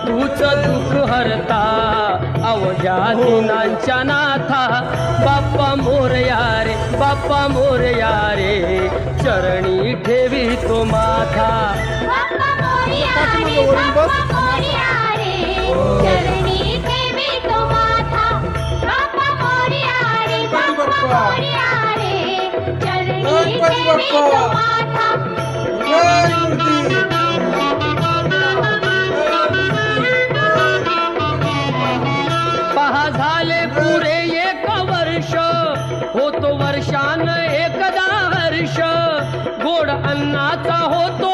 तूच दुःख हरता अवघ्या दिनांच्या नाथा बाप्पा मोरया रे बाप्पा मोरया रे चरणी ठेवी तो माथा बाप्पा मोरया रे बाप्पा मोरया रे चरणी ठेवी तो माथा बाप्पा मोरया रे बाप्पा मोरया रे चरणी ठेवी तो माथा पहा झाले पुरे एक वर्ष होतो वर्षान एकदा हर्ष गोड अन्नाचा होतो